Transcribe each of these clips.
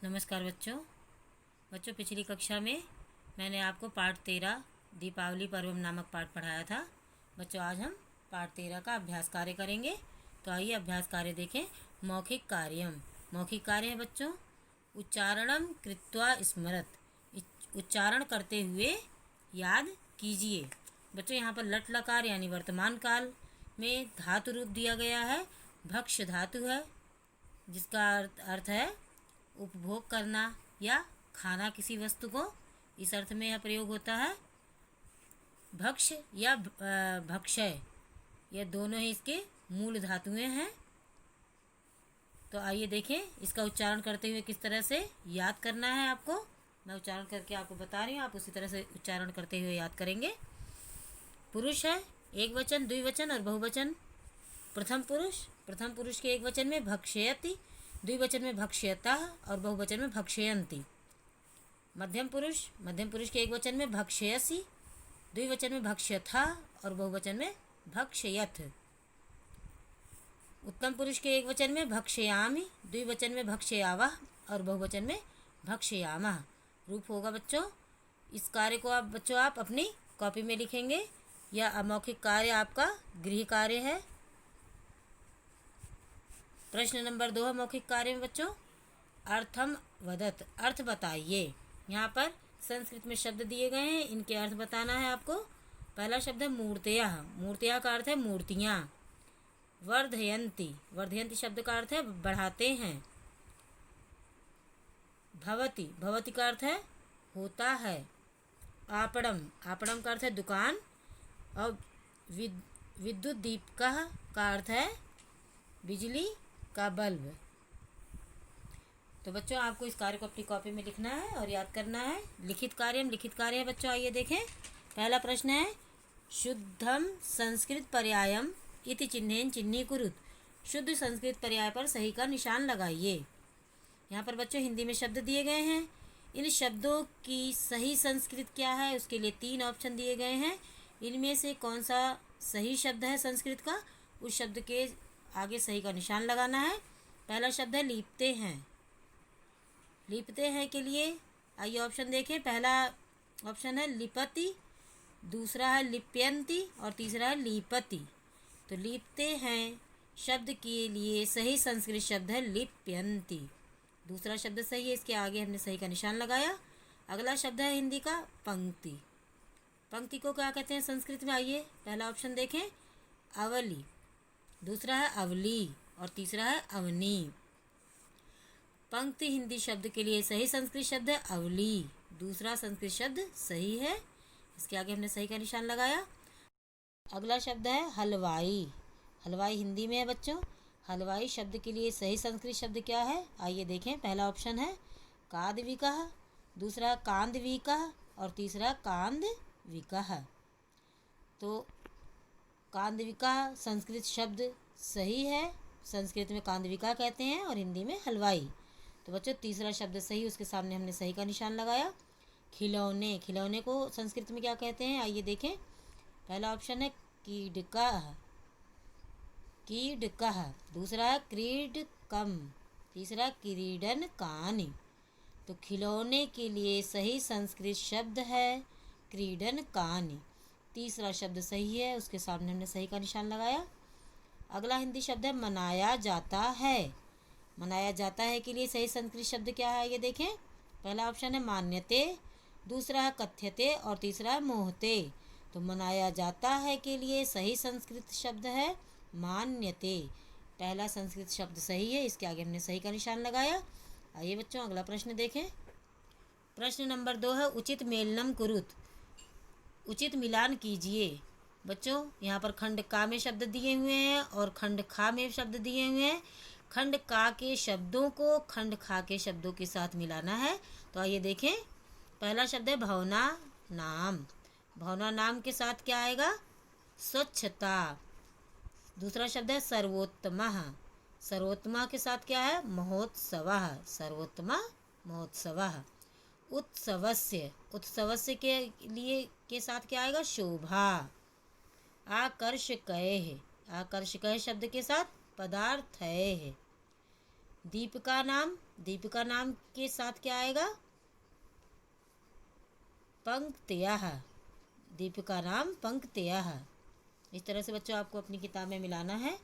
नमस्कार बच्चों पिछली कक्षा में मैंने आपको पाठ 13 दीपावली पर्व नामक पाठ पढ़ाया था। बच्चों आज हम पाठ 13 का अभ्यास कार्य करेंगे। तो आइए अभ्यास कार्य देखें। मौखिक कार्यम। मौखिक कार्य है बच्चों, उच्चारणम कृत्वा स्मरत। उच्चारण करते हुए याद कीजिए। बच्चों यहाँ पर लट लकार यानी वर्तमान काल में धातु रूप दिया गया है। भक्ष धातु है जिसका अर्थ है उपभोग करना या खाना किसी वस्तु को। इस अर्थ में यह प्रयोग होता है। भक्ष या भक्षय, यह दोनों ही इसके मूल धातुएं हैं। तो आइए देखें इसका उच्चारण करते हुए किस तरह से याद करना है आपको। मैं उच्चारण करके आपको बता रही हूँ, आप उसी तरह से उच्चारण करते हुए याद करेंगे। पुरुष है एक वचन, द्विवचन और बहुवचन। प्रथम पुरुष के एक वचन में भक्षयति, द्विवचन में भक्ष्यता और बहुवचन में भक्षयन्ति। मध्यम पुरुष के एक वचन में भक्षयसि, द्विवचन में भक्ष्यथा और बहुवचन में भक्षयथ। उत्तम पुरुष के एक वचन में भक्षयामि, द्विवचन में भक्षयावः और बहुवचन में भक्षयामः। रूप होगा बच्चों। इस कार्य को आप अपनी कॉपी में लिखेंगे। यह अमौखिक कार्य आपका गृह कार्य है। प्रश्न नंबर 2 है मौखिक कार्य में बच्चों, अर्थम वदत। अर्थ बताइए। यहाँ पर संस्कृत में शब्द दिए गए हैं, इनके अर्थ बताना है आपको। पहला शब्द है मूर्तयः। मूर्तयः का अर्थ है मूर्तियाँ। वर्धयन्ति शब्द का अर्थ है बढ़ाते हैं। भवति का अर्थ है होता है। आपणम का अर्थ है दुकान। और विद्युत दीपकः का अर्थ है बिजली का बल्ब। तो बच्चों आपको इस कार्य को अपनी कॉपी में लिखना है और याद करना है। लिखित कार्य है बच्चों। आइए देखें। पहला प्रश्न है शुद्धम संस्कृत पर्यायम इति चिन्हेन चिन्हीकुरुत। शुद्ध संस्कृत पर्याय पर सही का निशान लगाइए। यहाँ पर बच्चों हिंदी में शब्द दिए गए हैं। इन शब्दों की सही संस्कृत क्या है उसके लिए 3 ऑप्शन दिए गए हैं। इनमें से कौन सा सही शब्द है संस्कृत का, उस शब्द के आगे सही का निशान लगाना है। पहला शब्द है लीपते हैं के लिए आइए ऑप्शन देखें। पहला ऑप्शन है लिपति, दूसरा है लिप्यंती और तीसरा है लीपति। तो लीपते हैं शब्द के लिए सही संस्कृत शब्द है लिप्यंती। दूसरा शब्द सही है, इसके आगे हमने सही का निशान लगाया। अगला शब्द है हिंदी का पंक्ति। पंक्ति को क्या कहते हैं संस्कृत में, आइए पहला ऑप्शन देखें अवली, दूसरा है अवली और तीसरा है अवनी। पंक्ति हिंदी शब्द के लिए सही संस्कृत शब्द है अवली। दूसरा संस्कृत शब्द सही है, इसके आगे हमने सही का निशान लगाया। अगला शब्द है हलवाई। हलवाई हिंदी में है बच्चों। हलवाई शब्द के लिए सही संस्कृत शब्द क्या है, आइए देखें। पहला ऑप्शन है कादविकः, दूसरा कांदविकः और तीसरा कांदविकः। तो कांदविका संस्कृत शब्द सही है, संस्कृत में कांदविका कहते हैं और हिंदी में हलवाई। तो बच्चों तीसरा शब्द सही, उसके सामने हमने सही का निशान लगाया। खिलौने को संस्कृत में क्या कहते हैं, आइए देखें। पहला ऑप्शन है कीडकः, दूसरा है क्रीडकम, तीसरा क्रीडनकानि। तो खिलौने के लिए सही संस्कृत शब्द है क्रीडनकानि। तीसरा शब्द सही है, उसके सामने हमने सही का निशान लगाया। अगला हिंदी शब्द है मनाया जाता है। मनाया जाता है के लिए सही संस्कृत शब्द क्या है, ये देखें। पहला ऑप्शन है मान्यते, दूसरा है कथ्यते और तीसरा है मोहते। तो मनाया जाता है के लिए सही संस्कृत शब्द है मान्यते। पहला संस्कृत शब्द सही है, इसके आगे हमने सही का निशान लगाया। आइए बच्चों अगला प्रश्न देखें। प्रश्न नंबर 2 है उचित मेलनम कुरुत। उचित मिलान कीजिए। बच्चों यहाँ पर खंड का में शब्द दिए हुए हैं और खंड खा में शब्द दिए हुए हैं। खंड का के शब्दों को खंड खा के शब्दों के साथ मिलाना है। तो आइए देखें। पहला शब्द है भावना नाम। भावना नाम के साथ क्या आएगा, स्वच्छता। दूसरा शब्द है सर्वोत्तमः। सर्वोत्तमा के साथ क्या है, महोत्सवः। सर्वोत्तमा महोत्सवः। उत्सवस्य के साथ क्या आएगा, शोभा। आकर्षकः शब्द के साथ पदार्थ है। दीप का नाम दीपिका नाम के साथ क्या आएगा? पंक्तयः। दीपिका नाम पंक्तयः। इस तरह से बच्चों आपको अपनी किताब में मिलाना है।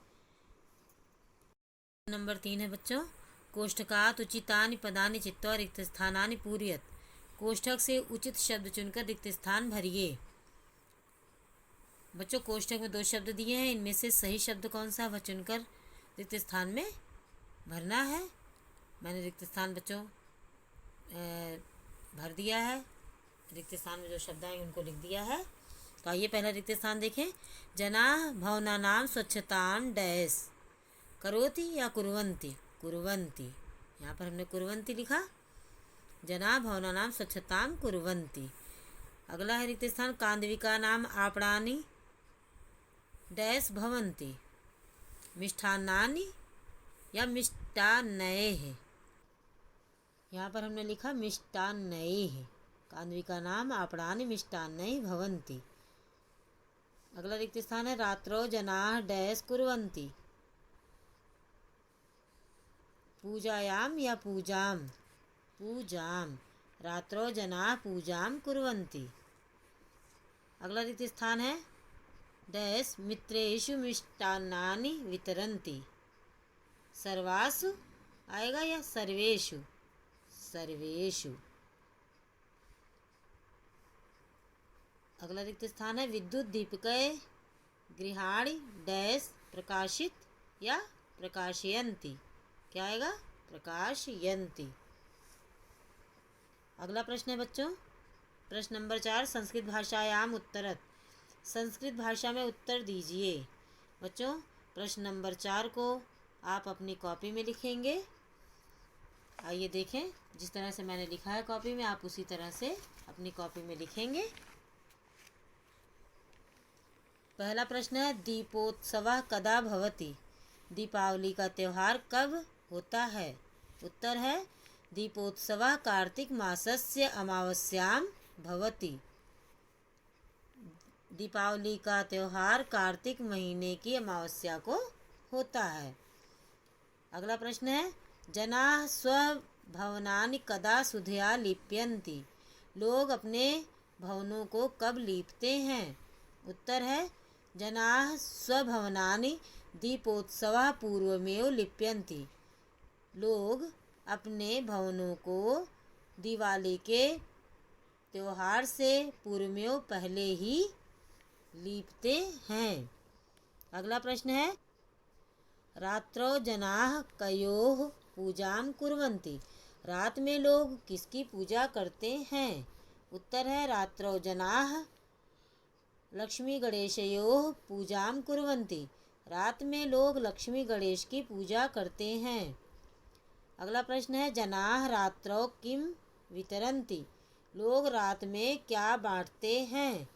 नंबर 3 है बच्चों, कोष्ठकात् उचितानि पदानि चित्वा रिक्त स्थानानि पूरयत। कोष्ठक से उचित शब्द चुनकर रिक्त स्थान भरिए। बच्चों कोष्ठक में 2 शब्द दिए हैं, इनमें से सही शब्द कौन सा वह चुनकर रिक्त स्थान में भरना है। मैंने रिक्त स्थान बच्चों भर दिया है। रिक्त स्थान में जो शब्द आएंगे उनको लिख दिया है। तो आइए पहला रिक्त स्थान देखें। जनाः भवनानां स्वच्छतां डैश करोति या कुर्वन्ति? कुर्वन्ति। यहाँ पर हमने कुर्वन्ति लिखा। जनाः भवनानां स्वच्छतां कुर्वन्ति। अगला है रिक्त स्थान, कान्दिविकानाम् आपणानि डैश भवन्ति मिष्ठान्नानि या मिष्टान्नैः। यहाँ पर हमने लिखा मिष्टान्नैः। कान्दिविकानाम् आपणानि मिष्टान्नैः भवन्ति। अगला रिक्त स्थान है, रात्रौ जनाः डैश कुर्वन्ति पूजायां या पूजां? पूजां। रात्रौ जनाः पूजां कुर्वन्ति। अगला रिक्त स्थान है, डैश मित्रेषु मिष्टान्नानि वितरन्ति। सर्वासु आएगा या सर्वेषु? सर्वेषु। अगला रिक्त स्थान है, विद्युत दीपिकाए गृहाणि डैश प्रकाशित या प्रकाशयन्ति? क्या आएगा? प्रकाशयन्ति। अगला प्रश्न है बच्चों, प्रश्न नंबर 4, संस्कृत भाषायाम उत्तरत। संस्कृत भाषा में उत्तर दीजिए। बच्चों प्रश्न नंबर 4 को आप अपनी कॉपी में लिखेंगे। आइए देखें, जिस तरह से मैंने लिखा है कॉपी में, आप उसी तरह से अपनी कॉपी में लिखेंगे। पहला प्रश्न है, दीपोत्सवः कदा भवति? दीपावली का त्यौहार कब होता है? उत्तर है, दीपोत्सवः कार्तिक मासस्य अमावस्यां भवति। दीपावली का त्यौहार कार्तिक महीने की अमावस्या को होता है। अगला प्रश्न है, जनाः स्वभवनानि कदा सुधया लिप्यन्ति? लोग अपने भवनों को कब लीपते हैं? उत्तर है, जनाः स्वभवनानि दीपोत्सवः पूर्वमेव लिप्यन्ति। लोग अपने भवनों को दिवाली के त्यौहार से पूर्वमेव पहले ही लीपते हैं। अगला प्रश्न है, रात्रौ जनाः कयोः पूजां कुर्वन्ति? रात में लोग किसकी पूजा करते हैं? उत्तर है, रात्रौ जनाः लक्ष्मी गणेशयोः पूजां कुर्वन्ति। रात में लोग लक्ष्मी गणेश की पूजा करते हैं। अगला प्रश्न है, जनाः रात्रौ किं वितरन्ति? लोग रात में क्या बांटते हैं?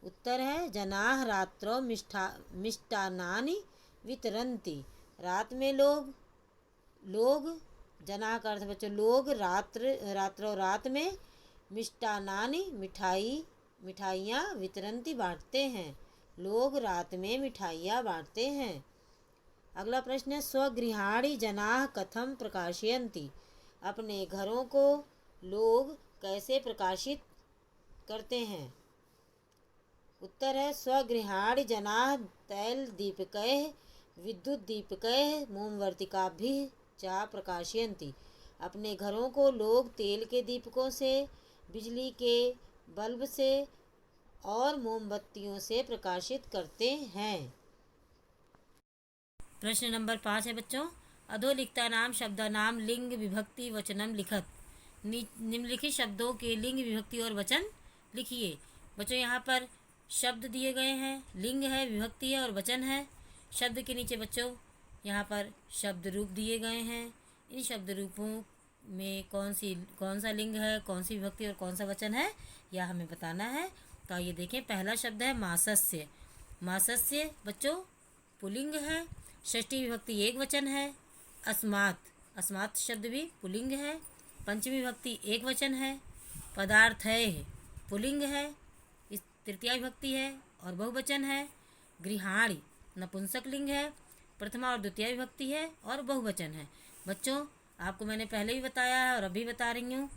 उत्तर है, जनाः रात्रौ मिष्टान्नानि वितरन्ति। रात में लोग जनाः का अर्थ बच्चों लोग रात्रौ रात में मिष्टान्नानि मिठाइयाँ वितरन्ति बांटते हैं। लोग रात में मिठाइयाँ बांटते हैं। अगला प्रश्न है, स्वगृहाणि जनाः कथं प्रकाशयन्ति? अपने घरों को लोग कैसे प्रकाशित करते हैं? उत्तर है, स्वगृहाणि जनाः तैलदीपकैः विद्युद्दीपकैः मोमवर्तिकाभिः च प्रकाशयन्ति। अपने घरों को लोग तेल के दीपकों से, बिजली के बल्ब से और मोमबत्तियों से प्रकाशित करते हैं। प्रश्न नंबर 5 है बच्चों, अधोलिखितानां शब्दानां लिंग विभक्ति वचनम लिखत। निम्नलिखित शब्दों के लिंग विभक्ति और वचन लिखिए। बच्चों यहाँ पर शब्द दिए गए हैं, लिंग है, विभक्ति है और वचन है। शब्द के नीचे बच्चों यहाँ पर शब्द रूप दिए गए हैं। इन शब्द रूपों में कौन सा लिंग है, कौन सी विभक्ति और कौन सा वचन है, यह हमें बताना है। तो ये देखें, पहला शब्द है मासस्य। मासस्य बच्चों पुल्लिंग है। षष्ठी विभक्ति एक वचन है। अस्मात् शब्द भी पुल्लिंग है। पंचमी विभक्ति एक वचन है। पदार्थैः पुल्लिंग है। तृतीया विभक्ति है और बहुवचन है। गृहाणि नपुंसक लिंग है। प्रथमा और द्वितीय विभक्ति है और बहुवचन है। बच्चों आपको मैंने पहले भी बताया है और अभी बता रही हूँ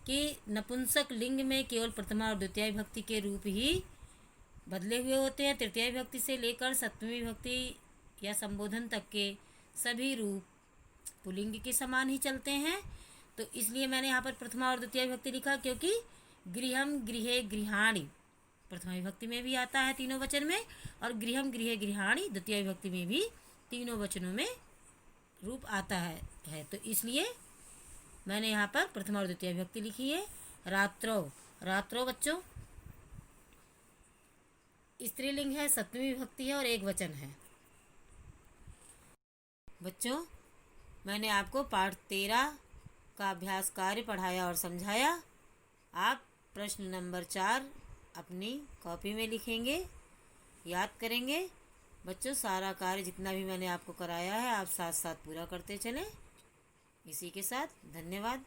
कि नपुंसक लिंग में केवल प्रथमा और द्वितीय विभक्ति के रूप ही बदले हुए होते हैं। तृतीय विभक्ति से लेकर सप्तमी विभक्ति या संबोधन तक के सभी रूप पुल्लिंग के समान ही चलते हैं। तो इसलिए मैंने यहाँ पर प्रथमा और द्वितीय विभक्ति लिखा, क्योंकि गृहम गृहे गृहाणि प्रथमा विभक्ति में भी आता है तीनों वचन में, और गृहम गृहे गृहाणि द्वितीय विभक्ति में भी तीनों वचनों में रूप आता है। तो इसलिए मैंने यहाँ पर प्रथमा और द्वितीय विभक्ति लिखी है। रात्रो, रात्रो बच्चों स्त्रीलिंग है, सप्तमी विभक्ति है और एक वचन है। बच्चों मैंने आपको पाठ 13 का अभ्यास कार्य पढ़ाया और समझाया। आप प्रश्न नंबर 4 अपनी कॉपी में लिखेंगे, याद करेंगे। बच्चों सारा कार्य जितना भी मैंने आपको कराया है आप साथ साथ पूरा करते चलें। इसी के साथ धन्यवाद।